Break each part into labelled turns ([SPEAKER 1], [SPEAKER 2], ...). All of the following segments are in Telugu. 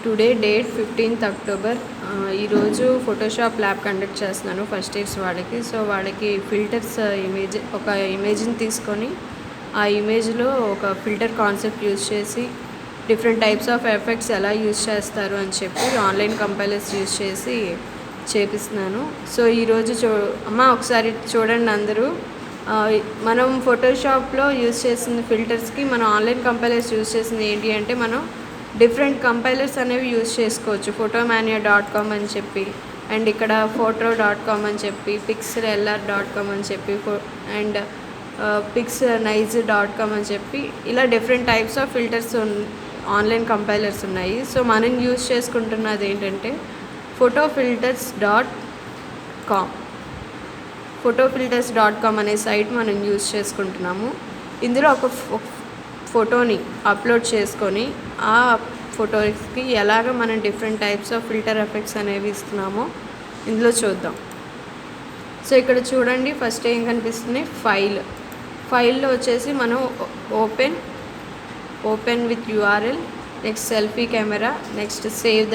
[SPEAKER 1] Today date 15th October. ఈరోజు ఫోటోషాప్ ల్యాబ్ కండక్ట్ చేస్తున్నాను ఫస్ట్ ఇయర్స్ వాళ్ళకి. సో వాళ్ళకి ఫిల్టర్స్ ఒక ఇమేజ్ని తీసుకొని ఆ ఇమేజ్లో ఒక ఫిల్టర్ కాన్సెప్ట్ యూజ్ చేసి డిఫరెంట్ టైప్స్ ఆఫ్ ఎఫెక్ట్స్ ఎలా యూజ్ చేస్తారు అని చెప్పి ఆన్లైన్ కంపైలర్స్ యూజ్ చేసి చేపిస్తున్నాను. సో ఈరోజు అమ్మ ఒకసారి చూడండి అందరూ. మనం ఫోటోషాప్లో యూజ్ చేసిన ఫిల్టర్స్కి మనం ఆన్లైన్ కంపైలర్స్ యూజ్ చేసింది ఏంటి అంటే మనం డిఫరెంట్ కంపైలర్స్ అనేవి యూజ్ చేసుకోవచ్చు. photomania.com అని చెప్పి, అండ్ ఇక్కడ photo.com అని చెప్పి, pixlr.com అని చెప్పి, అండ్ pixnize.com అని చెప్పి ఇలా different types of filters online compilers ఉన్నాయి. సో మనం యూజ్ చేసుకుంటున్నది ఏంటంటే photofilters.com అనే సైట్ మనం యూజ్ చేసుకుంటున్నాము. ఇందులో ఒక ఫోటోని అప్లోడ్ చేసుకొని ఆ ఫోటోస్కి ఎలాగ మనం different types of filter effects అనేవి ఇస్తున్నామో ఇందులో చూద్దాం. సో ఇక్కడ చూడండి, ఫస్ట్ ఏం కనిపిస్తుంది, ఫైల్లో వచ్చేసి మనం open with URL, next selfie camera, next save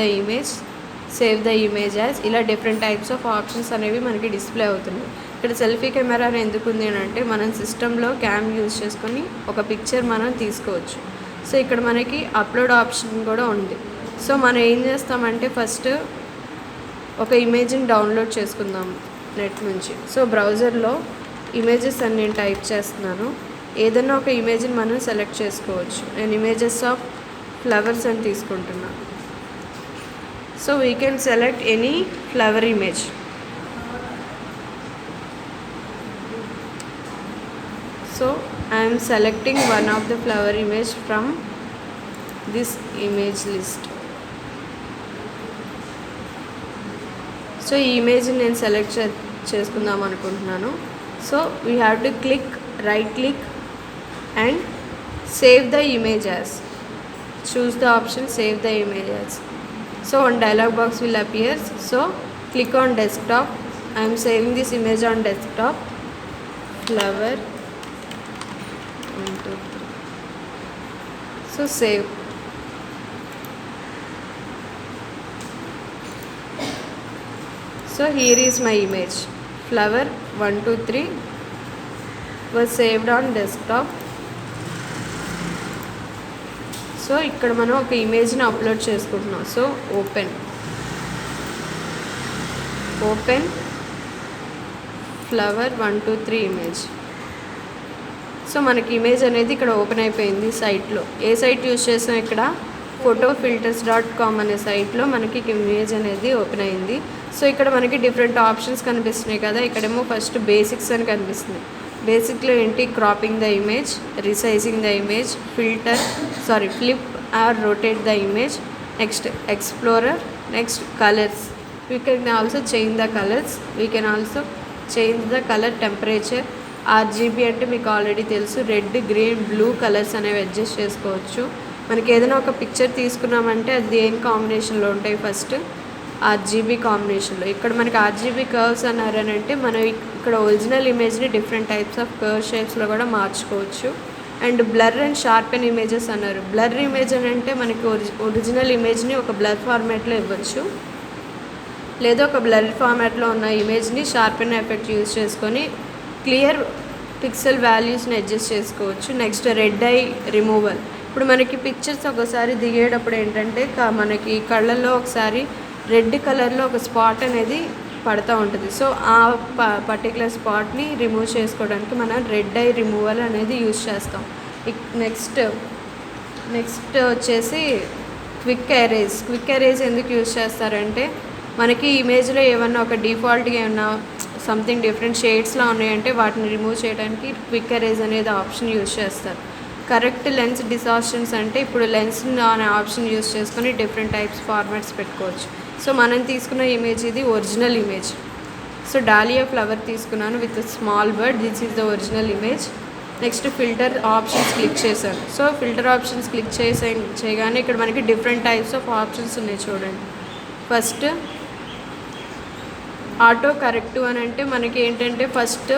[SPEAKER 1] the image as, ఇలా డిఫరెంట్ టైప్స్ ఆఫ్ ఆప్షన్స్ అనేవి మనకి డిస్ప్లే అవుతున్నాయి. ఇక్కడ సెల్ఫీ కెమెరా ఎందుకు ఉంది అని అంటే మనం సిస్టంలో క్యామ్ యూజ్ చేసుకొని ఒక పిక్చర్ మనం తీసుకోవచ్చు. సో ఇక్కడ మనకి అప్లోడ్ ఆప్షన్ కూడా ఉంది. సో మనం ఏం చేస్తామంటే ఫస్ట్ ఒక ఇమేజ్ని డౌన్లోడ్ చేసుకుందాం నెట్ నుంచి. సో బ్రౌజర్లో ఇమేజెస్ అని నేను టైప్ చేస్తున్నాను. ఏదైనా ఒక ఇమేజ్ని మనం సెలెక్ట్ చేసుకోవచ్చు. నేను ఇమేజెస్ ఆఫ్ ఫ్లవర్స్ అని తీసుకుంటున్నాను. So we can select any flower image. So I am selecting one of the flower image from this image list. So ఈ ఇమేజ్ నేను సెలెక్ట్ చేసుకుందాం అనుకుంటున్నాను. So we have to right click and save the image as. choose the option save the image as. So one dialog box will appear. So click on desktop. I am saving this image on desktop. Flower 1 2 3. So save. So here is my image. Flower 1 2 3 was saved on desktop. So ఇక్కడ మనం ఒక ఇమేజ్ని అప్లోడ్ చేసుకుంటున్నాం. So open flower 1 2 3 image. So మనకి ఇమేజ్ అనేది ఇక్కడ ఓపెన్ అయిపోయింది సైట్లో. ఏ సైట్ యూజ్ చేసాం, ఇక్కడ photofilters.com అనే సైట్లో మనకి ఇమేజ్ అనేది ఓపెన్ అయింది. సో ఇక్కడ మనకి డిఫరెంట్ ఆప్షన్స్ కనిపిస్తున్నాయి కదా. ఇక్కడేమో ఫస్ట్ బేసిక్స్ అని కనిపిస్తుంది. బేసిక్లో ఏంటి, cropping the image, resizing the image, flip or rotate the image, next explorer, next colours. We can also change the colours, we can also change the colour temperature. RGB అంటే మీకు ఆల్రెడీ తెలుసు, రెడ్ గ్రీన్ బ్లూ కలర్స్ అనేవి అడ్జస్ట్ చేసుకోవచ్చు. మనకి ఏదైనా ఒక పిక్చర్ తీసుకున్నామంటే అది దేని కాంబినేషన్లో ఉంటాయి, ఫస్ట్ RGB కాంబినేషన్లో. ఇక్కడ మనకి RGB కర్వ్స్ అన్నారని అంటే మనం ఇక్కడ ఒరిజినల్ ఇమేజ్ని డిఫరెంట్ టైప్స్ ఆఫ్ కర్వ్ షేప్స్లో కూడా మార్చుకోవచ్చు. And blur and sharpen images అన్నారు. బ్లర్ ఇమేజ్ అని అంటే మనకి ఒరిజినల్ ఇమేజ్ని ఒక బ్లర్ ఫార్మాట్లో ఇవ్వచ్చు, లేదా ఒక బ్లర్ ఫార్మాట్లో ఉన్న ఇమేజ్ని షార్పెన్ ఎఫెక్ట్ యూజ్ చేసుకొని క్లియర్ పిక్సెల్ వాల్యూస్ని అడ్జస్ట్ చేసుకోవచ్చు. Next red I removal. ఇప్పుడు మనకి పిక్చర్స్ ఒకసారి దిగేటప్పుడు ఏంటంటే మనకి కళ్ళల్లో ఒకసారి రెడ్ కలర్లో ఒక స్పాట్ అనేది పడుతూ ఉంటుంది. సో ఆ పర్టికులర్ స్పాట్ని రిమూవ్ చేసుకోవడానికి మనం రెడ్ ఐ రిమూవల్ అనేది యూజ్ చేస్తాం. నెక్స్ట్ వచ్చేసి క్విక్ ఎరేజ్ ఎందుకు యూజ్ చేస్తారంటే మనకి ఇమేజ్లో ఏమన్నా ఒక డిఫాల్ట్గా ఏమన్నా సంథింగ్ డిఫరెంట్ షేడ్స్లో ఉన్నాయంటే వాటిని రిమూవ్ చేయడానికి క్విక్ ఎరేజ్ అనేది ఆప్షన్ యూజ్ చేస్తారు. కరెక్ట్ లెన్స్ డిసార్షన్స్ అంటే ఇప్పుడు లెన్స్ అనే ఆప్షన్ యూజ్ చేసుకొని డిఫరెంట్ టైప్స్ ఫార్మాట్స్ పెట్టుకోవచ్చు. సో మనం తీసుకున్న ఇమేజ్ ఇది original image. So dahlia flower తీసుకున్నాను with small bird. This is the original image. Next filter options click చేశాను. సో ఫిల్టర్ ఆప్షన్స్ క్లిక్ చేయగానే ఇక్కడ మనకి డిఫరెంట్ టైప్స్ ఆఫ్ ఆప్షన్స్ ఉన్నాయి చూడండి. ఫస్ట్ ఆటో కరెక్టివ్ అని అంటే మనకి ఏంటంటే ఫస్ట్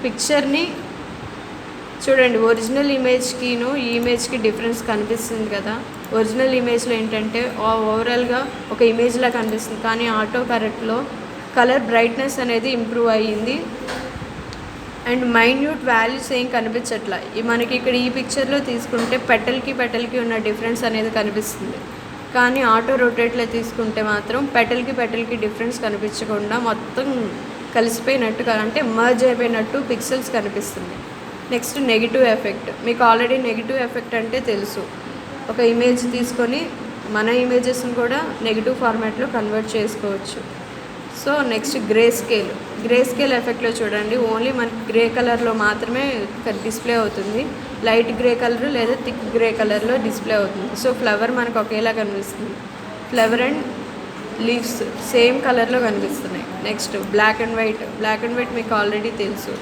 [SPEAKER 1] పిక్చర్ని చూడండి, ఒరిజినల్ ఇమేజ్కిను ఈ ఇమేజ్కి డిఫరెన్స్ కనిపిస్తుంది కదా. ఒరిజినల్ ఇమేజ్లో ఏంటంటే ఓవరాల్గా ఒక ఇమేజ్లా కనిపిస్తుంది, కానీ ఆటో కరెక్ట్లో కలర్ బ్రైట్నెస్ అనేది ఇంప్రూవ్ అయ్యింది అండ్ మైన్యూట్ వాల్యూస్ ఏం కనిపించట్లా. మనకి ఇక్కడ ఈ పిక్చర్లో తీసుకుంటే పెటల్కి ఉన్న డిఫరెన్స్ అనేది కనిపిస్తుంది, కానీ ఆటో రొటేట్లో తీసుకుంటే మాత్రం పెటల్కి డిఫరెన్స్ కనిపించకుండా మొత్తం కలిసిపోయినట్టుగా అంటే మర్జ్ అయిపోయినట్టు పిక్సెల్స్ కనిపిస్తుంది. Next negative effect. మీకు ఆల్రెడీ నెగిటివ్ ఎఫెక్ట్ అంటే తెలుసు, ఒక ఇమేజ్ తీసుకొని మన ఇమేజెస్ని కూడా నెగిటివ్ ఫార్మాట్లో కన్వర్ట్ చేసుకోవచ్చు. సో నెక్స్ట్ గ్రే స్కేల్ ఎఫెక్ట్లో చూడండి, ఓన్లీ మనకి గ్రే కలర్లో మాత్రమే డిస్ప్లే అవుతుంది, లైట్ గ్రే కలర్ లేదా థిక్ గ్రే కలర్లో డిస్ప్లే అవుతుంది. సో ఫ్లవర్ మనకు ఒకేలా కనిపిస్తుంది, ఫ్లవర్ అండ్ లీవ్స్ సేమ్ కలర్లో కనిపిస్తున్నాయి. నెక్స్ట్ బ్లాక్ అండ్ వైట్ మీకు ఆల్రెడీ తెలుసు.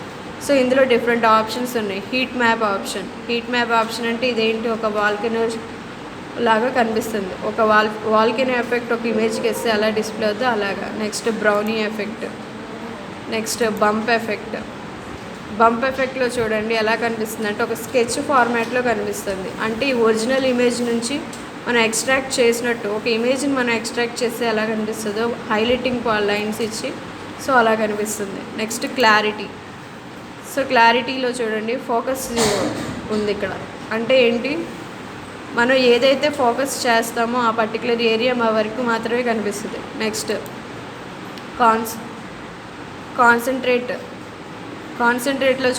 [SPEAKER 1] సో ఇందులో డిఫరెంట్ ఆప్షన్స్ ఉన్నాయి. హీట్ మ్యాప్ ఆప్షన్ అంటే ఇదేంటి, ఒక వాల్కెనో లాగా కనిపిస్తుంది, ఒక వాల్కెనో ఎఫెక్ట్ ఒక ఇమేజ్కి వేస్తే అలా డిస్ప్లే అవుతుంది అలాగా. Next brownie effect. Next bump ఎఫెక్ట్లో చూడండి ఎలా కనిపిస్తుంది అంటే ఒక స్కెచ్ ఫార్మాట్లో కనిపిస్తుంది, అంటే ఈ ఒరిజినల్ ఇమేజ్ నుంచి మనం ఎక్స్ట్రాక్ట్ చేసినట్టు ఒక ఇమేజ్ని మనం ఎక్స్ట్రాక్ట్ చేస్తే ఎలా కనిపిస్తుందో హైలైటింగ్ లైన్స్ ఇచ్చి సో అలా కనిపిస్తుంది. నెక్స్ట్ క్లారిటీలో చూడండి ఫోకస్ ఉంది ఇక్కడ, అంటే ఏంటి, మనం ఏదైతే ఫోకస్ చేస్తామో ఆ పర్టికులర్ ఏరియా మా వరకు మాత్రమే కనిపిస్తుంది. నెక్స్ట్ కాన్సన్ట్రేట్లో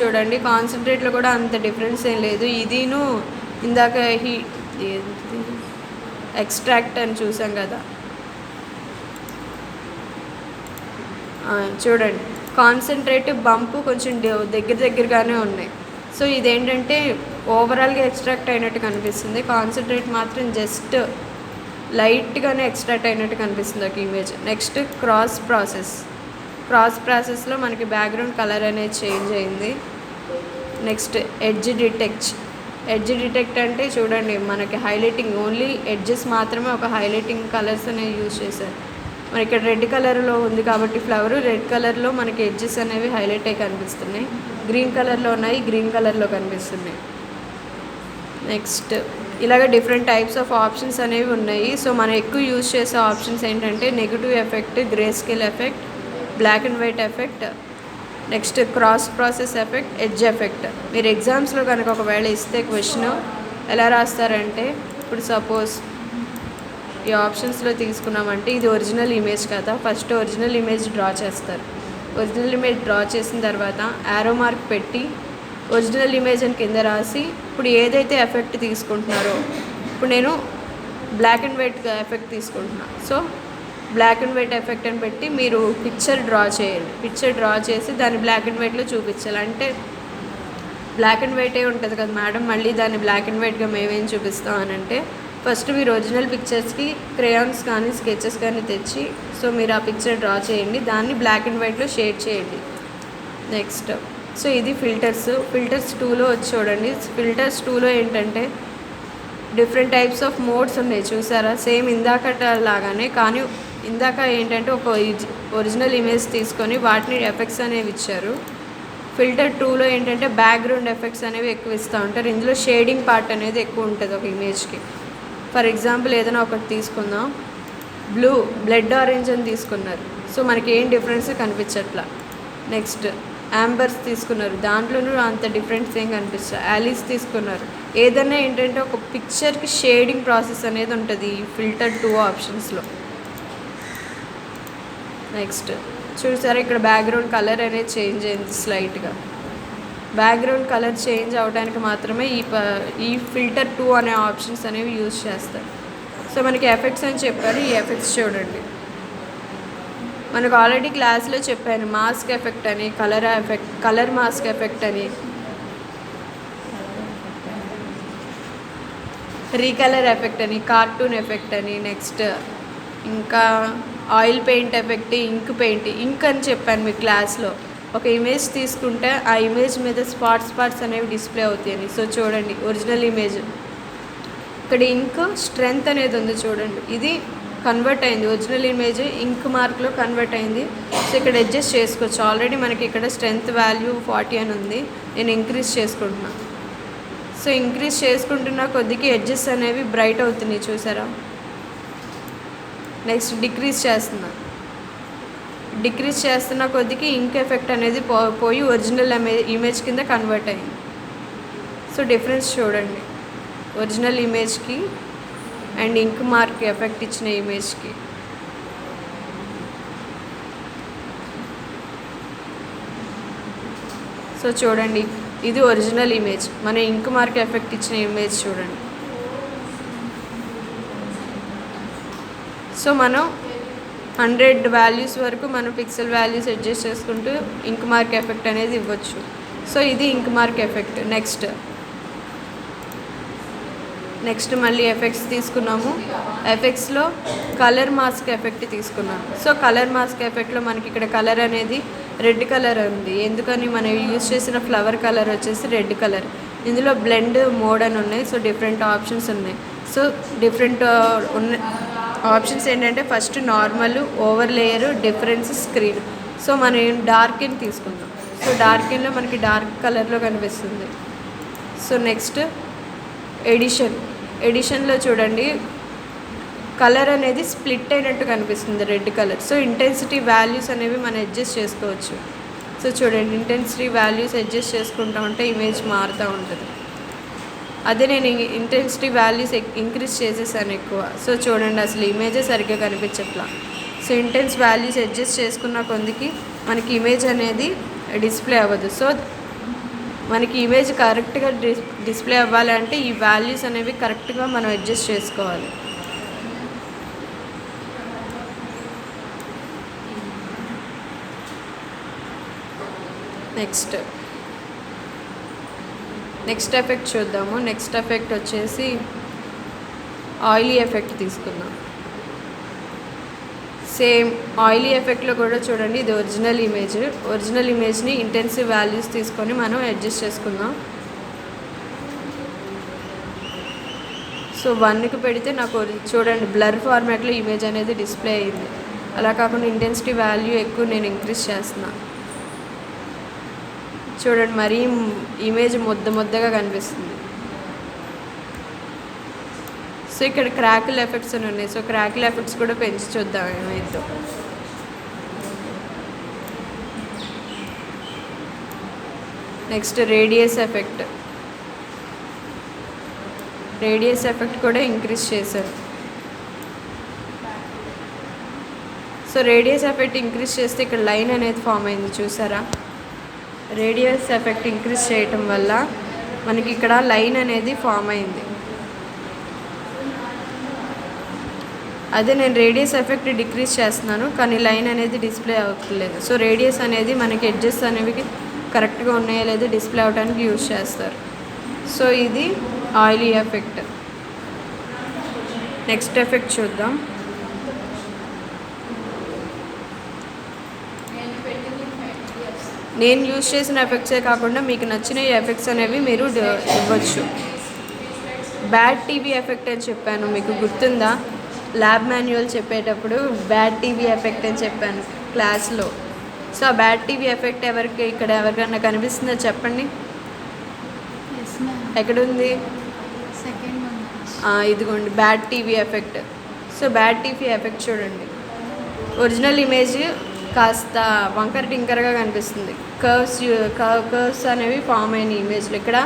[SPEAKER 1] చూడండి, కాన్సన్ట్రేట్లో కూడా అంత డిఫరెన్స్ ఏం లేదు. ఇదిను ఇందాక ఎక్స్ట్రాక్ట్ అని చూసాం కదా, చూడండి కాన్సన్ట్రేట్ బంప్ కొంచెం దగ్గరగానే ఉన్నాయి. సో ఇదేంటంటే ఓవరాల్గా ఎక్స్ట్రాక్ట్ అయినట్టు కనిపిస్తుంది, కాన్సన్ట్రేట్ మాత్రం జస్ట్ లైట్గానే ఎక్స్ట్రాక్ట్ అయినట్టు కనిపిస్తుంది ఒక ఇమేజ్. నెక్స్ట్ క్రాస్ ప్రాసెస్లో మనకి బ్యాక్గ్రౌండ్ కలర్ అనేది చేంజ్ అయింది. నెక్స్ట్ ఎడ్జ్ డిటెక్ట్ అంటే చూడండి మనకి హైలైటింగ్ ఓన్లీ ఎడ్జెస్ మాత్రమే ఒక హైలైటింగ్ కలర్స్ అనేవి యూజ్ చేశారు. మరి ఇక్కడ రెడ్ కలర్లో ఉంది కాబట్టి ఫ్లవర్ రెడ్ కలర్లో మనకి ఎడ్జెస్ అనేవి హైలైట్ అయ్యి కనిపిస్తున్నాయి, గ్రీన్ కలర్లో ఉన్నాయి గ్రీన్ కలర్లో కనిపిస్తున్నాయి. నెక్స్ట్ ఇలాగ డిఫరెంట్ టైప్స్ ఆఫ్ ఆప్షన్స్ అనేవి ఉన్నాయి. సో మనం ఎక్కువ యూజ్ చేసే ఆప్షన్స్ ఏంటంటే negative effect, grey scale effect, black and white effect, next cross process effect, edge effect. మీరు ఎగ్జామ్స్లో కనుక ఒకవేళ ఇస్తే క్వశ్చన్ ఎలా రాస్తారంటే, ఇప్పుడు సపోజ్ ఈ ఆప్షన్స్లో తీసుకున్నామంటే ఇది ఒరిజినల్ ఇమేజ్ కదా, ఫస్ట్ ఒరిజినల్ ఇమేజ్ డ్రా చేస్తారు. ఒరిజినల్ ఇమేజ్ డ్రా చేసిన తర్వాత యారో మార్క్ పెట్టి ఒరిజినల్ ఇమేజ్ అని కింద రాసి ఇప్పుడు ఏదైతే ఎఫెక్ట్ తీసుకుంటున్నారో, ఇప్పుడు నేను బ్లాక్ అండ్ వైట్ ఎఫెక్ట్ తీసుకుంటున్నాను, so black and white effect అని పెట్టి మీరు పిక్చర్ డ్రా చేయండి. పిక్చర్ డ్రా చేసి దాన్ని బ్లాక్ అండ్ వైట్లో చూపించాలి. అంటే బ్లాక్ అండ్ వైటే ఉంటుంది కదా మేడం, మళ్ళీ దాన్ని బ్లాక్ అండ్ వైట్గా మేమేం చూపిస్తాం అని అంటే, ఫస్ట్ మీరు ఒరిజినల్ పిక్చర్స్కి క్రేయాన్స్ కానీ స్కెచెస్ కానీ తెచ్చి సో మీరు ఆ పిక్చర్ డ్రా చేయండి, దాన్ని బ్లాక్ అండ్ వైట్లో షేడ్ చేయండి. నెక్స్ట్ సో ఇది ఫిల్టర్స్ 2లో వచ్చి చూడండి. ఫిల్టర్స్ 2లో ఏంటంటే డిఫరెంట్ టైప్స్ ఆఫ్ మోడ్స్ ఉన్నాయి చూసారా, సేమ్ ఇందాకట లాగానే, కానీ ఇందాక ఏంటంటే ఒక ఒరిజినల్ ఇమేజ్ తీసుకొని వాటిని ఎఫెక్ట్స్ అనేవి ఇచ్చారు. ఫిల్టర్ 2లో ఏంటంటే బ్యాక్గ్రౌండ్ ఎఫెక్ట్స్ అనేవి ఎక్కువ ఇస్తూ ఉంటారు. ఇందులో షేడింగ్ పార్ట్ అనేది ఎక్కువ ఉంటుంది ఒక ఇమేజ్కి. ఫర్ ఎగ్జాంపుల్ ఏదైనా ఒకటి తీసుకుందాం, బ్లడ్ ఆరెంజ్ అని తీసుకున్నారు, సో మనకి ఏం డిఫరెన్స్ కనిపించట్లా. నెక్స్ట్ యాంబర్స్ తీసుకున్నారు, దాంట్లోనూ అంత డిఫరెన్స్ ఏం కనిపించదు. యాలీస్ తీసుకున్నారు. ఏదైనా ఏంటంటే ఒక పిక్చర్కి షేడింగ్ ప్రాసెస్ అనేది ఉంటుంది ఈ ఫిల్టర్ 2 ఆప్షన్స్లో. నెక్స్ట్ చూసారా ఇక్కడ బ్యాక్గ్రౌండ్ కలర్ అనేది చేంజ్ అయింది స్లైట్గా. బ్యాక్గ్రౌండ్ కలర్ చేంజ్ అవడానికి మాత్రమే ఈ ఫిల్టర్ 2 అనే ఆప్షన్స్ అనేవి యూజ్ చేస్తారు. సో మనకి ఎఫెక్ట్స్ అని చెప్పారు, ఈ ఎఫెక్ట్స్ చూడండి. మనకు ఆల్రెడీ క్లాస్లో చెప్పాను మాస్క్ ఎఫెక్ట్ అని, కలర్ మాస్క్ ఎఫెక్ట్ అని, రీకలర్ ఎఫెక్ట్ అని, కార్టూన్ ఎఫెక్ట్ అని, నెక్స్ట్ ఇంకా ఆయిల్ పెయింట్ ఎఫెక్ట్, ఇంక్ అని చెప్పాను మీ క్లాస్లో. ఒక ఇమేజ్ తీసుకుంటే ఆ ఇమేజ్ మీద స్పాట్స్ అనేవి డిస్ప్లే అవుతాయని. సో చూడండి ఒరిజినల్ ఇమేజ్ ఇక్కడ ఇంక్ స్ట్రెంగ్త్ అనేది ఉంది చూడండి, ఇది కన్వర్ట్ అయింది, ఒరిజినల్ ఇమేజ్ ఇంక్ మార్క్లో కన్వర్ట్ అయింది. సో ఇక్కడ అడ్జస్ట్ చేసుకోవచ్చు. ఆల్రెడీ మనకి ఇక్కడ స్ట్రెంగ్త్ వాల్యూ 40 అని ఉంది, నేను ఇంక్రీజ్ చేసుకుంటున్నాను. సో ఇంక్రీజ్ చేసుకుంటున్న కొద్దికి ఎడ్జెస్ అనేవి బ్రైట్ అవుతున్నాయి చూసారా. నెక్స్ట్ డిక్రీజ్ చేస్తున్న కొద్దికి ఇంక్ ఎఫెక్ట్ అనేది పోయి ఒరిజినల్ ఇమేజ్ కింద కన్వర్ట్ అయింది. సో డిఫరెన్స్ చూడండి ఒరిజినల్ ఇమేజ్కి అండ్ ఇంక్ మార్క్ ఎఫెక్ట్ ఇచ్చిన ఇమేజ్కి. సో చూడండి ఇది ఒరిజినల్ ఇమేజ్, మన ఇంక్ మార్క్ ఎఫెక్ట్ ఇచ్చిన ఇమేజ్ చూడండి. సో మనం 100 వాల్యూస్ వరకు మనం పిక్సెల్ వాల్యూస్ అడ్జస్ట్ చేసుకుంటూ ఇంక్ మార్క్ ఎఫెక్ట్ అనేది ఇవ్వచ్చు. సో ఇది ఇంక్ మార్క్ ఎఫెక్ట్. నెక్స్ట్ మళ్ళీ ఎఫెక్ట్స్ తీసుకున్నాము. ఎఫెక్ట్స్లో కలర్ మాస్క్ ఎఫెక్ట్ తీసుకున్నాము. సో కలర్ మాస్క్ ఎఫెక్ట్లో మనకి ఇక్కడ కలర్ అనేది రెడ్ కలర్ ఉంది. ఎందుకని మనం యూజ్ చేసిన ఫ్లవర్ కలర్ వచ్చేసి రెడ్ కలర్. ఇందులో బ్లెండ్ మోడ్ అని ఉన్నాయి. సో డిఫరెంట్ ఆప్షన్స్ ఉన్నాయి. సో డిఫరెంట్ ఆప్షన్స్ ఏంటంటే first normal, over layer, difference, screen. So మనం డార్కెన్ తీసుకుందాం. సో డార్కెన్లో మనకి డార్క్ కలర్లో కనిపిస్తుంది. సో నెక్స్ట్ ఎడిషన్లో చూడండి కలర్ అనేది స్ప్లిట్ అయినట్టు కనిపిస్తుంది red colour. So intensity values అనేవి మనం అడ్జస్ట్ చేసుకోవచ్చు. సో చూడండి ఇంటెన్సిటీ వాల్యూస్ అడ్జస్ట్ చేసుకుంటూ ఉంటే ఇమేజ్ మారుతూ ఉంటుంది. అదే నేను ఇంటెన్సిటీ వాల్యూస్ ఇంక్రీజ్ చేసేసాను ఎక్కువ. సో చూడండి అసలు ఇమేజే సరిగ్గా కనిపించట్లా. సో ఇంటెన్స్ వాల్యూస్ అడ్జస్ట్ చేసుకున్న కొద్దికి మనకి ఇమేజ్ అనేది డిస్ప్లే అవ్వదు. సో మనకి ఇమేజ్ కరెక్ట్గా డిస్ప్లే అవ్వాలి అంటే ఈ వాల్యూస్ అనేవి కరెక్ట్గా మనం అడ్జస్ట్ చేసుకోవాలి. నెక్స్ట్ ఎఫెక్ట్ చూద్దాము. నెక్స్ట్ ఎఫెక్ట్ వచ్చేసి ఆయిలీ ఎఫెక్ట్ తీసుకుందాం. సేమ్ ఆయిలీ ఎఫెక్ట్లో కూడా చూడండి ఇది ఒరిజినల్ ఇమేజ్ని ఇంటెన్సివ్ వాల్యూస్ తీసుకొని మనం అడ్జస్ట్ చేసుకుందాం. సో 1కి పెడితే నాకు చూడండి బ్లర్ ఫార్మాట్లో ఇమేజ్ అనేది డిస్ప్లే అయ్యింది. అలా కాకుండా ఇంటెన్సిటీ వాల్యూ ఎక్కువ నేను ఇంక్రీజ్ చేస్తున్నా. చూడండి మరీ ఇమేజ్ ముద్దగా కనిపిస్తుంది. సో ఇక్కడ క్రాకిల్ ఎఫెక్ట్స్ అని ఉన్నాయి. సో క్రాకిల్ ఎఫెక్ట్స్ కూడా పెంచి చూద్దాం ఏమైందో. నెక్స్ట్ రేడియస్ ఎఫెక్ట్ కూడా ఇంక్రీజ్ చేశారు. సో రేడియస్ ఎఫెక్ట్ ఇంక్రీజ్ చేస్తే ఇక్కడ లైన్ అనేది ఫామ్ అయింది చూసారా. రేడియస్ ఎఫెక్ట్ ఇంక్రీజ్ చేయటం వల్ల మనకి ఇక్కడ లైన్ అనేది ఫామ్ అయింది. అదే నేను రేడియస్ ఎఫెక్ట్ డిక్రీజ్ చేస్తున్నాను కానీ లైన్ అనేది డిస్ప్లే అవ్వట్లేదు. సో రేడియస్ అనేది మనకి ఎడ్జెస్ అనేవి కరెక్ట్గా ఉన్నాయో లేదో డిస్ప్లే అవ్వడానికి యూజ్ చేస్తారు. సో ఇది ఆయిలీ ఎఫెక్ట్. నెక్స్ట్ ఎఫెక్ట్ చూద్దాం. నేను యూజ్ చేసిన ఎఫెక్ట్సే కాకుండా మీకు నచ్చిన ఎఫెక్ట్స్ అనేవి మీరు ఇవ్వచ్చు. బ్యాడ్ టీవీ ఎఫెక్ట్ అని చెప్పాను, మీకు గుర్తుందా? ల్యాబ్ మాన్యువల్ చెప్పేటప్పుడు బ్యాడ్ టీవీ ఎఫెక్ట్ అని చెప్పాను క్లాస్లో. సో ఆ బ్యాడ్ టీవీ ఎఫెక్ట్ ఎవరికైనా కనిపిస్తుందో చెప్పండి. ఎక్కడుంది? ఇదిగోండి bad TV effect. So bad TV effect చూడండి ఒరిజినల్ ఇమేజ్ కాస్త వంకర టింకరగా కనిపిస్తుంది. కర్వ్స్ అనేవి ఫామ్ అయిన ఇమేజ్లో ఇక్కడ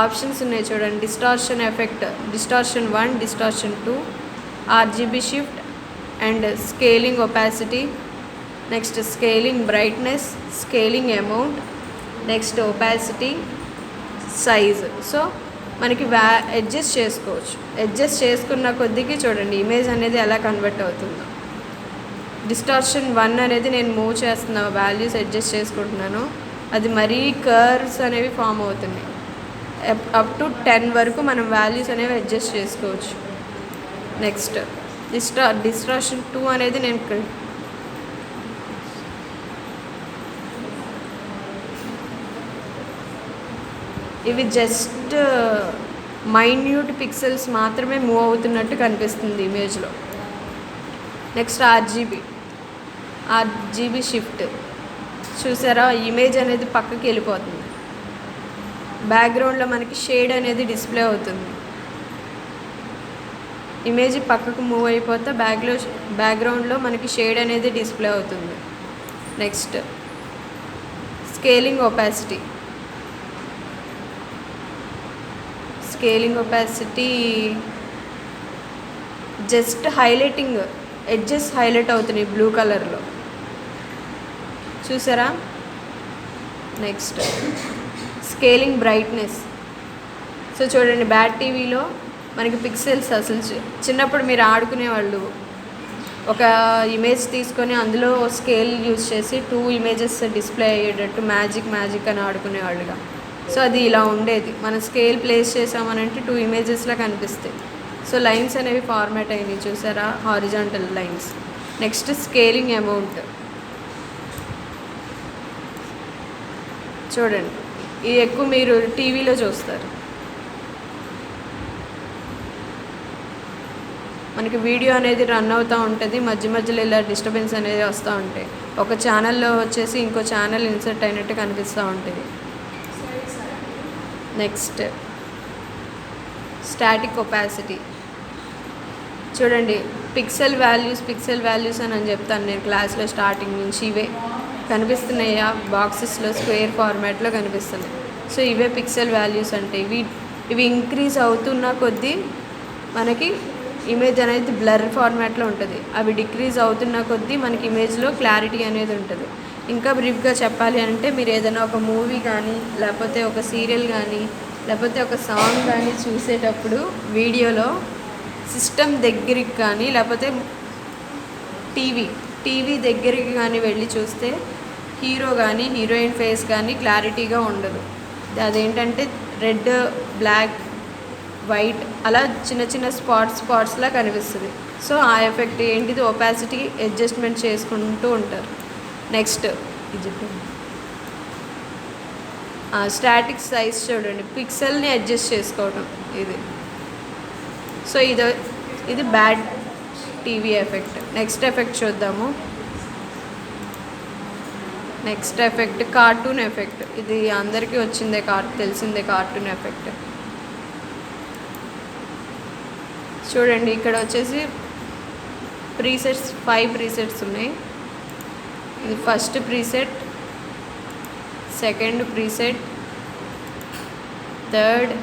[SPEAKER 1] ఆప్షన్స్ ఉన్నాయి చూడండి. Distortion effect, distortion 1, distortion 2, RGB shift and scaling opacity, next scaling brightness, scaling amount, next opacity, size. So మనకి అడ్జస్ట్ చేసుకోవచ్చు. అడ్జస్ట్ చేసుకున్న కొద్దికి చూడండి ఇమేజ్ అనేది ఎలా కన్వర్ట్ అవుతుందో. డిస్టార్షన్ 1 అనేది నేను మూవ్ చేస్తున్నా, వాల్యూస్ అడ్జస్ట్ చేసుకుంటున్నాను. అది మరీ కర్వ్స్ అనేవి ఫామ్ అవుతున్నాయి. అప్ టు 10 వరకు మనం వాల్యూస్ అనేవి అడ్జస్ట్ చేసుకోవచ్చు. నెక్స్ట్ డిస్టార్షన్ 2 అనేది నేను ఇవి జస్ట్ మైన్యూట్ పిక్సెల్స్ మాత్రమే మూవ్ అవుతున్నట్టు కనిపిస్తుంది ఇమేజ్లో. నెక్స్ట్ ఆర్జీబీ షిఫ్ట్ చూసారా, ఇమేజ్ అనేది పక్కకి వెళ్ళిపోతుంది. బ్యాక్గ్రౌండ్లో మనకి షేడ్ అనేది డిస్ప్లే అవుతుంది. ఇమేజ్ పక్కకు మూవ్ అయిపోతే బ్యాక్గ్రౌండ్లో మనకి షేడ్ అనేది డిస్ప్లే అవుతుంది. Next scaling opacity just highlighting, edges highlight అవుతున్నాయి బ్లూ కలర్లో, చూసారా. Next scaling brightness. సో చూడండి, బ్యాడ్ టీవీలో మనకి పిక్సెల్స్ అసలు చిన్నప్పుడు మీరు ఆడుకునేవాళ్ళు ఒక ఇమేజ్ తీసుకొని అందులో స్కేల్ యూజ్ చేసి 2 ఇమేజెస్ డిస్ప్లే అయ్యేటట్టు మ్యాజిక్ అని ఆడుకునేవాళ్ళుగా. సో అది ఇలా ఉండేది. మనం స్కేల్ ప్లేస్ చేసామనంటే 2 ఇమేజెస్లా కనిపిస్తాయి. సో లైన్స్ అనేవి ఫార్మాట్ అయినాయి, చూసారా, horizontal lines. Next scaling amount. చూడండి, ఇది ఎక్కువ మీరు టీవీలో చూస్తారు. మనకి వీడియో అనేది రన్ అవుతూ ఉంటుంది, మధ్యలో ఇలా డిస్టర్బెన్స్ అనేది వస్తూ ఉంటాయి. ఒక ఛానల్లో వచ్చేసి ఇంకో ఛానల్ ఇన్సర్ట్ అయినట్టు కనిపిస్తూ ఉంటుంది. Next static opacity. చూడండి, పిక్సెల్ వాల్యూస్ అని చెప్తాను నేను క్లాస్లో స్టార్టింగ్ నుంచి. ఇవే కనిపిస్తున్నాయా బాక్సెస్లో, స్క్వేర్ ఫార్మాట్లో కనిపిస్తున్నాయి. సో ఇవే పిక్సెల్ వాల్యూస్ అంటే. ఇవి ఇంక్రీజ్ అవుతున్న కొద్దీ మనకి ఇమేజ్ అనేది బ్లర్ ఫార్మాట్లో ఉంటుంది. అవి డిక్రీజ్ అవుతున్న కొద్దీ మనకి ఇమేజ్లో క్లారిటీ అనేది ఉంటుంది. ఇంకా బ్రీఫ్గా చెప్పాలి అంటే, మీరు ఏదైనా ఒక మూవీ కానీ, లేకపోతే ఒక సీరియల్ కానీ, లేకపోతే ఒక సాంగ్ కానీ చూసేటప్పుడు వీడియోలో సిస్టమ్ దగ్గరికి కానీ, లేకపోతే టీవీ దగ్గరికి కానీ వెళ్ళి చూస్తే హీరో కానీ హీరోయిన్ ఫేస్ కానీ క్లారిటీగా ఉండదు. అదేంటంటే రెడ్, బ్లాక్, వైట్ అలా చిన్న స్పాట్స్లా కనిపిస్తుంది. సో ఆ ఎఫెక్ట్ ఏంటిది, ఒపాసిటీ అడ్జస్ట్మెంట్ చేసుకుంటూ ఉంటారు. Next static size. చూడండి, పిక్సెల్ని అడ్జస్ట్ చేసుకోవడం ఇది. సో ఇది bad TV effect. Next effect చూద్దాము. Next effect cartoon effect. ఇది అందరికీ వచ్చిందే, తెలిసిందే కార్టూన్ ఎఫెక్ట్. చూడండి, ఇక్కడ వచ్చేసి ప్రీసెట్స్ 5 ప్రీసెట్స్ ఉన్నాయి. ఇది first preset, second preset, third,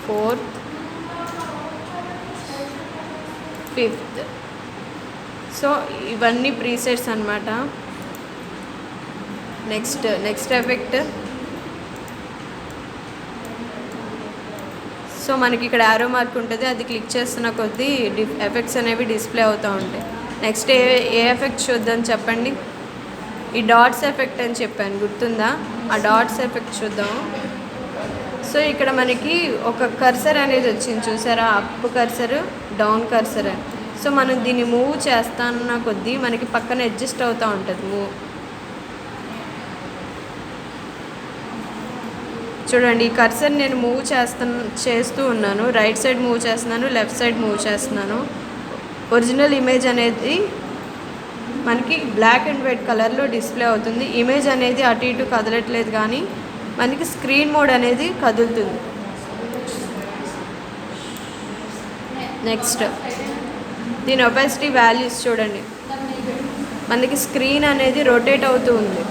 [SPEAKER 1] fourth, fifth. So ఇవన్నీ ప్రీసెట్స్ అన్నమాట. Next effect. సో మనకి ఇక్కడ యారో మార్క్ ఉంటుంది, అది క్లిక్ చేస్తున్న కొద్దీ ఎఫెక్ట్స్ అనేవి డిస్ప్లే అవుతూ ఉంటాయి. నెక్స్ట్ ఏ ఎఫెక్ట్ చూద్దాం చెప్పండి. ఈ డాట్స్ ఎఫెక్ట్ అని చెప్పాను, గుర్తుందా? ఆ డాట్స్ ఎఫెక్ట్ చూద్దాం. సో ఇక్కడ మనకి ఒక కర్సర్ అనేది వచ్చింది, చూసారా, అప్ కర్సర్, డౌన్ కర్సర్ అని. సో మనం దీన్ని మూవ్ చేస్తాన్న కొద్దీ మనకి పక్కన అడ్జస్ట్ అవుతూ ఉంటుంది మూవ్. చూడండి, ఈ కర్సర్ నేను చేస్తూ ఉన్నాను. రైట్ సైడ్ మూవ్ చేస్తున్నాను, లెఫ్ట్ సైడ్ మూవ్ చేస్తున్నాను. ఒరిజినల్ ఇమేజ్ అనేది మనకి బ్లాక్ అండ్ వైట్ కలర్లో డిస్ప్లే అవుతుంది. ఇమేజ్ అనేది అటు ఇటు కదలట్లేదు, కానీ మనకి స్క్రీన్ మోడ్ అనేది కదులుతుంది. నెక్స్ట్ దీని ఒపాసిటీ వాల్యూస్ చూడండి. మనకి స్క్రీన్ అనేది రొటేట్ అవుతూ ఉంది.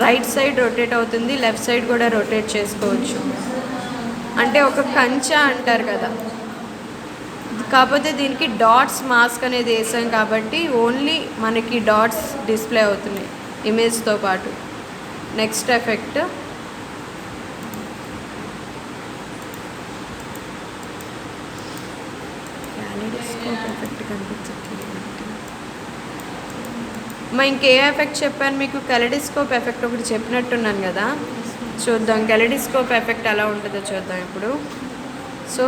[SPEAKER 1] రైట్ సైడ్ రొటేట్ అవుతుంది, లెఫ్ట్ సైడ్ కూడా రొటేట్ చేసుకోవచ్చు. అంటే ఒక కంచె అంటారు కదా, కాకపోతే దీనికి డాట్స్ మాస్క్ అనేది వేసాం కాబట్టి ఓన్లీ మనకి డాట్స్ డిస్ప్లే అవుతున్నాయి ఇమేజ్తో పాటు. నెక్స్ట్ ఎఫెక్ట్ ఎఫెక్ట్ కనిపించట్లేదు. ఇంకే ఎఫెక్ట్ చెప్పాను మీకు? కెలెడోస్కోప్ ఎఫెక్ట్ ఒకటి చెప్పినట్టున్నాను కదా, చూద్దాం కెలెడోస్కోప్ ఎఫెక్ట్ ఎలా ఉంటుందో చూద్దాం ఇప్పుడు. So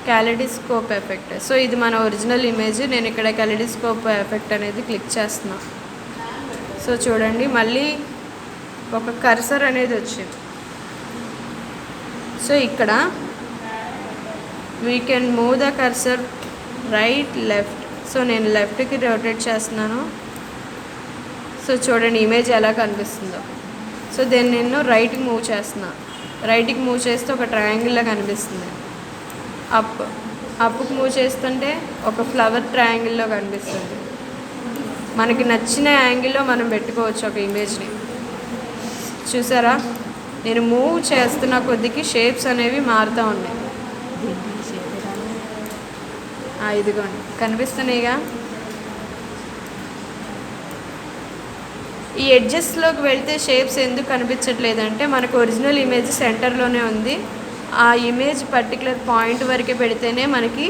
[SPEAKER 1] కెలెడోస్కోప్ effect. సో ఇది మన ఒరిజినల్ ఇమేజ్. నేను ఇక్కడ కెలెడోస్కోప్ ఎఫెక్ట్ అనేది క్లిక్ చేస్తున్నా. సో చూడండి, మళ్ళీ ఒక కర్సర్ అనేది వచ్చింది. సో ఇక్కడ we can move the cursor right, left. So నేను లెఫ్ట్కి రొటేట్ చేస్తున్నాను. సో చూడండి ఇమేజ్ ఎలా కనిపిస్తుందో. సో దీన్ని నేను రైట్కి మూవ్ చేస్తున్నా. రైట్కి మూవ్ చేస్తే ఒక ట్రయాంగిల్లా కనిపిస్తుంది. అప్పుకు మూవ్ చేస్తుంటే ఒక ఫ్లవర్ ట్రయాంగిల్లో కనిపిస్తుంది. మనకి నచ్చిన యాంగిల్లో మనం పెట్టుకోవచ్చు ఒక ఇమేజ్ని. చూసారా, నేను మూవ్ చేస్తున్న కొద్దికి షేప్స్ అనేవి మారుతూ ఉన్నాయి. ఇదిగోండి కనిపిస్తున్నాయిగా. ఈ ఎడ్జెస్లోకి వెళ్తే షేప్స్ ఎందుకు కనిపించట్లేదంటే మనకు ఒరిజినల్ ఇమేజ్ సెంటర్లోనే ఉంది. ఆ ఇమేజ్ పర్టికులర్ పాయింట్ వరకే పెడితేనే మనకి.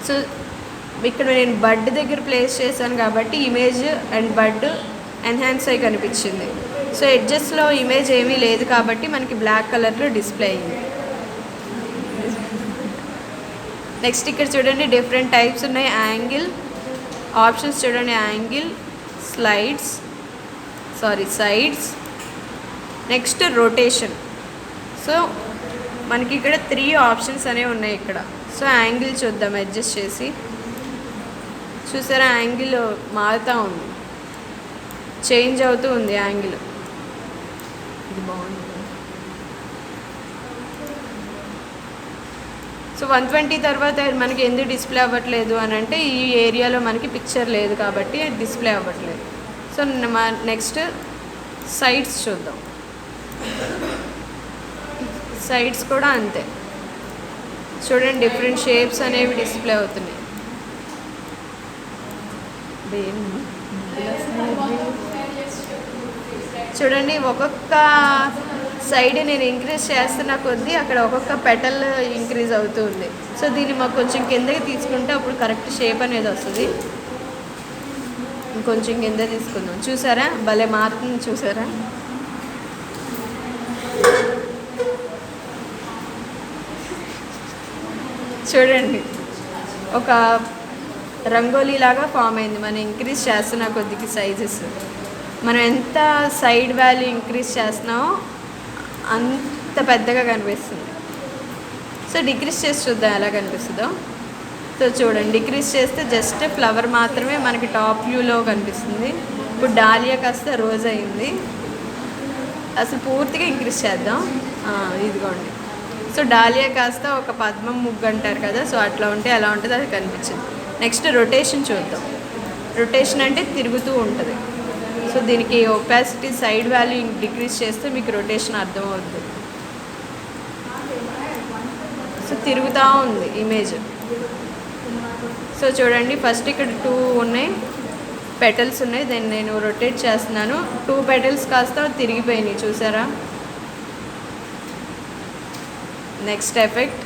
[SPEAKER 1] సో ఇక్కడ నేను బడ్ దగ్గర ప్లేస్ చేశాను కాబట్టి ఇమేజ్ అండ్ బడ్ ఎన్హాన్స్ అయి కనిపించింది. సో ఎడ్జెస్లో ఇమేజ్ ఏమీ లేదు కాబట్టి మనకి బ్లాక్ కలర్లో డిస్ప్లే అయ్యింది. నెక్స్ట్ ఇక్కడ చూడండి డిఫరెంట్ టైప్స్ ఉన్నాయి. యాంగిల్ ఆప్షన్స్ చూడండి. Angle, sides, next rotation. So మనకి ఇక్కడ 3 ఆప్షన్స్ అనేవి ఉన్నాయి ఇక్కడ. సో యాంగిల్ చూద్దాం అడ్జస్ట్ చేసి. చూసారా, యాంగిల్ మారుతూ ఉంది, చేంజ్ అవుతూ ఉంది యాంగిల్. ఇది బాగుంది. సో 120 తర్వాత మనకి ఎందుకు డిస్ప్లే అవ్వట్లేదు అని అంటే ఈ ఏరియాలో మనకి పిక్చర్ లేదు కాబట్టి డిస్ప్లే అవ్వట్లేదు. సో నెక్స్ట్ సైడ్స్ చూద్దాం. సైడ్స్ కూడా అంతే. చూడండి డిఫరెంట్ షేప్స్ అనేవి డిస్ప్లే అవుతున్నాయి. చూడండి ఒక్కొక్క సైడ్ నేను ఇంక్రీజ్ చేస్తున్న కొద్దీ అక్కడ ఒక్కొక్క పెటల్ ఇంక్రీజ్ అవుతూ ఉంది. సో దీన్ని మాకు కొంచెం కిందకి తీసుకుంటే అప్పుడు కరెక్ట్ షేప్ అనేది వస్తుంది. ఇంకొంచెం కింద తీసుకుందాం. చూసారా భలే మారుతుంది. చూసారా, చూడండి ఒక రంగోలీ లాగా ఫామ్ అయింది. మనం ఇంక్రీజ్ చేస్తున్న కొద్దికి సైజెస్, మనం ఎంత సైడ్ వాల్యూ ఇంక్రీజ్ చేస్తున్నామో అంత పెద్దగా కనిపిస్తుంది. సో డిక్రీజ్ చేసి చూద్దాం ఎలా కనిపిస్తుందో. సో చూడండి డిక్రీజ్ చేస్తే జస్ట్ ఫ్లవర్ మాత్రమే మనకి టాప్ వ్యూలో కనిపిస్తుంది. ఇప్పుడు డాలియా కాస్త రోజ్ అయింది. అసలు పూర్తిగా ఇంక్రీజ్ చేద్దాం. ఇదిగోండి. సో డాలియా కాస్త ఒక పద్మం ముగ్గు అంటారు కదా, సో అట్లా ఉంటే ఎలా ఉంటుంది అది కనిపించింది. నెక్స్ట్ రొటేషన్ చూద్దాం. రొటేషన్ అంటే తిరుగుతూ ఉంటుంది. సో దీనికి ఒపాసిటీ సైడ్ వాల్యూ డిక్రీజ్ చేస్తే మీకు రొటేషన్ అర్థమవుతుంది. సో తిరుగుతూ ఉంది ఇమేజ్. సో చూడండి ఫస్ట్ ఇక్కడ 2 ఉన్నాయి, పెటల్స్ ఉన్నాయి. దాన్ని నేను రొటేట్ చేస్తున్నాను. 2 పెటల్స్ కాస్త తిరిగిపోయినాయి. చూసారా. Next effect.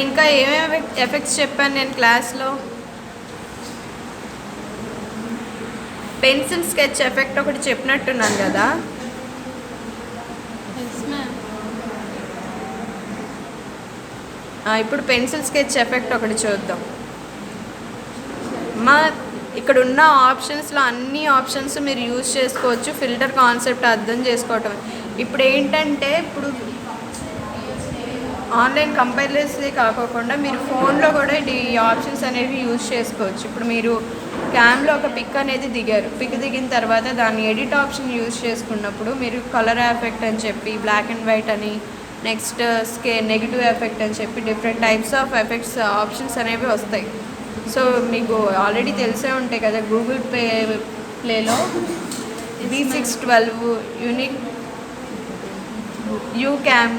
[SPEAKER 1] ఇంకా ఏమేమి ఎఫెక్ట్స్ చెప్పాను నేను క్లాస్లో? పెన్సిల్ స్కెచ్ ఎఫెక్ట్ ఒకటి చెప్పినట్టున్నాను కదా. ఇప్పుడు పెన్సిల్ స్కెచ్ ఎఫెక్ట్ ఒకటి చూద్దాం. ఇక్కడ ఉన్న ఆప్షన్స్లో అన్ని ఆప్షన్స్ మీరు యూజ్ చేసుకోవచ్చు. ఫిల్టర్ కాన్సెప్ట్ అర్థం చేసుకోవటం. ఇప్పుడు ఏంటంటే ఇప్పుడు ఆన్లైన్ కంపైలర్స్దే కాకుండా మీరు ఫోన్లో కూడా ఈ ఆప్షన్స్ అనేవి యూజ్ చేసుకోవచ్చు. ఇప్పుడు మీరు క్యామ్లో ఒక పిక్ అనేది దిగారు. పిక్ దిగిన తర్వాత దాన్ని ఎడిట్ ఆప్షన్ యూజ్ చేసుకున్నప్పుడు మీరు కలర్ ఎఫెక్ట్ అని చెప్పి, బ్లాక్ అండ్ వైట్ అని, నెక్స్ట్ నెగిటివ్ ఎఫెక్ట్ అని చెప్పి different types of effects options అనేవి వస్తాయి. సో మీకు ఆల్రెడీ తెలిసే ఉంటాయి కదా, గూగుల్ ప్లేలో V612 యూనిక్ యూక్యామ్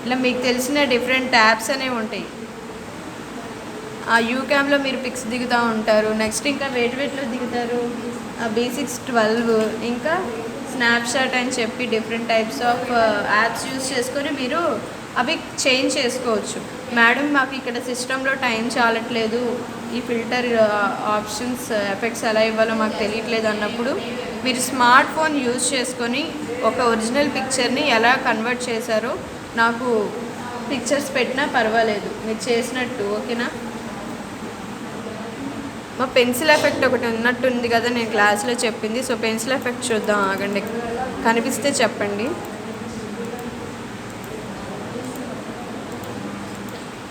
[SPEAKER 1] ఇలా మీకు తెలిసిన డిఫరెంట్ ట్యాబ్స్ అనేవి ఉంటాయి. ఆ యూక్యామ్లో మీరు పిక్స్ దిగుతూ ఉంటారు. నెక్స్ట్ ఇంకా వేటిలో దిగుతారు, B612 ఇంకా స్నాప్షాట్ అని చెప్పి different types of apps use చేసుకొని మీరు అవి చేంజ్ చేసుకోవచ్చు. మేడం మాకు ఇక్కడ సిస్టంలో టైం చాలట్లేదు, ఈ ఫిల్టర్ ఆప్షన్స్ ఎఫెక్ట్స్ ఎలా ఇవ్వాలో మాకు తెలియట్లేదు అన్నప్పుడు మీరు స్మార్ట్ ఫోన్ యూజ్ చేసుకొని ఒక ఒరిజినల్ పిక్చర్ని ఎలా కన్వర్ట్ చేశారో నాకు పిక్చర్స్ పెట్టినా పర్వాలేదు, మీరు చేసినట్టు. ఓకేనా. మా పెన్సిల్ ఎఫెక్ట్ ఒకటి ఉన్నట్టుంది కదా నేను క్లాస్లో చెప్పింది. సో పెన్సిల్ ఎఫెక్ట్ చూద్దాం, ఆగండి. కనిపిస్తే చెప్పండి.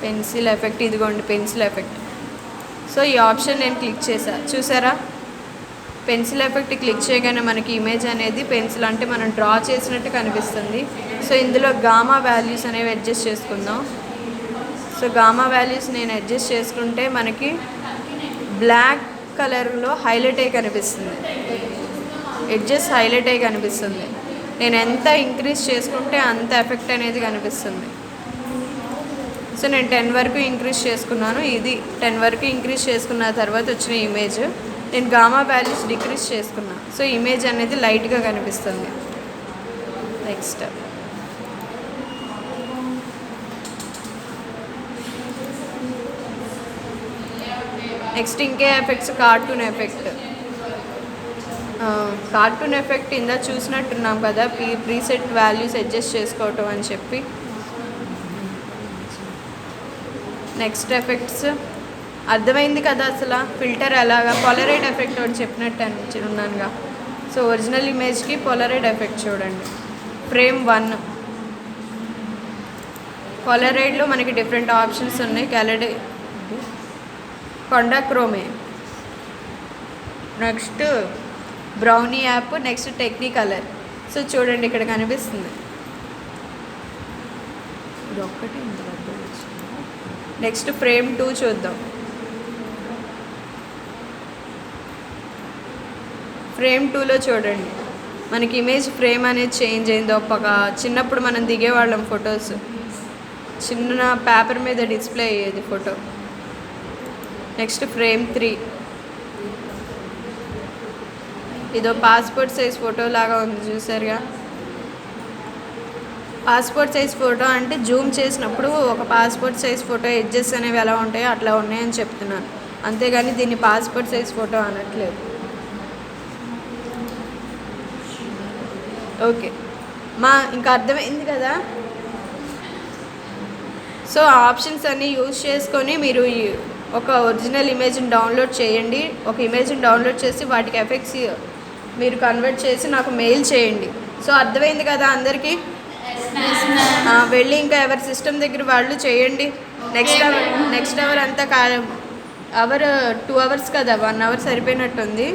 [SPEAKER 1] పెన్సిల్ ఎఫెక్ట్ ఇదిగోండి పెన్సిల్ ఎఫెక్ట్. సో ఈ ఆప్షన్ నేను క్లిక్ చేశా, చూసారా పెన్సిల్ ఎఫెక్ట్ క్లిక్ చేయగానే మనకి ఇమేజ్ అనేది పెన్సిల్ అంటే మనం డ్రా చేసినట్టు కనిపిస్తుంది. సో ఇందులో గామా వాల్యూస్ అనేవి అడ్జస్ట్ చేసుకుందాం. సో గామా వాల్యూస్ నేను అడ్జస్ట్ చేసుకుంటే మనకి బ్లాక్ కలర్లో హైలైట్ అయ్యి కనిపిస్తుంది, ఎడ్జెస్ హైలైట్ అయ్యి కనిపిస్తుంది. నేను ఎంత ఇంక్రీజ్ చేసుకుంటే అంత ఎఫెక్ట్ అనేది కనిపిస్తుంది. సో నేను 10 వరకు ఇంక్రీజ్ చేసుకున్నాను. ఇది 10 వరకు ఇంక్రీజ్ చేసుకున్న తర్వాత వచ్చిన ఇమేజ్. నేను గామా వాల్యూస్ డిక్రీజ్ చేసుకున్నా. సో ఇమేజ్ అనేది లైట్గా కనిపిస్తుంది. నెక్స్ట్ ఇంకే ఎఫెక్ట్స్, కార్టూన్ ఎఫెక్ట్ ఇందా చూసినట్టున్నాం కదా, ప్రీసెట్ వాల్యూస్ అడ్జస్ట్ చేసుకోవటం అని చెప్పి. నెక్స్ట్ ఎఫెక్ట్స్ అర్థమైంది కదా అసలు ఫిల్టర్ ఎలాగా, పోలరైడ్ ఎఫెక్ట్ అని చెప్పినట్టు ఉన్నానుగా. సో ఒరిజినల్ ఇమేజ్కి పోలరైడ్ ఎఫెక్ట్ చూడండి. ఫ్రేమ్ 1 పోలరైడ్లో మనకి డిఫరెంట్ ఆప్షన్స్ ఉన్నాయి. Kodachrome, next brownie app, next Technicolor. So చూడండి ఇక్కడ కనిపిస్తుంది. ఇది ఒక్కటి. నెక్స్ట్ ఫ్రేమ్ 2 చూద్దాం. ఫ్రేమ్ 2లో చూడండి మనకి ఇమేజ్ ఫ్రేమ్ అనేది చేంజ్ అయింది. చిన్నప్పుడు మనం దిగేవాళ్ళం ఫొటోస్, చిన్న పేపర్ మీద డిస్ప్లే అయ్యేది ఫోటో. నెక్స్ట్ ఫ్రేమ్ 3, ఇదో పాస్పోర్ట్ సైజ్ ఫోటో లాగా ఉంది చూసారుగా. పాస్పోర్ట్ సైజ్ ఫోటో అంటే జూమ్ చేసినప్పుడు ఒక పాస్పోర్ట్ సైజ్ ఫోటో ఎడ్జెస్ అనేవి ఎలా ఉంటాయో అట్లా ఉన్నాయని చెప్తున్నాను, అంతేగాని దీన్ని పాస్పోర్ట్ సైజ్ ఫోటో అనట్లేదు. ఓకే ఇంకా అర్థమైంది కదా. సో ఆప్షన్స్ అన్నీ యూజ్ చేసుకొని మీరు ఒక ఒరిజినల్ ఇమేజ్ని డౌన్లోడ్ చేయండి. ఒక ఇమేజ్ని డౌన్లోడ్ చేసి వాటికి ఎఫెక్ట్స్ మీరు కన్వర్ట్ చేసి నాకు మెయిల్ చేయండి. సో అర్థమైంది కదా అందరికీ. వెళ్ళి ఇంకా ఎవరి సిస్టమ్ దగ్గర వాళ్ళు చేయండి. నెక్స్ట్ అవర్ అంతా అవర్ 2 అవర్స్ కదా, 1 అవర్ సరిపోయినట్టుంది.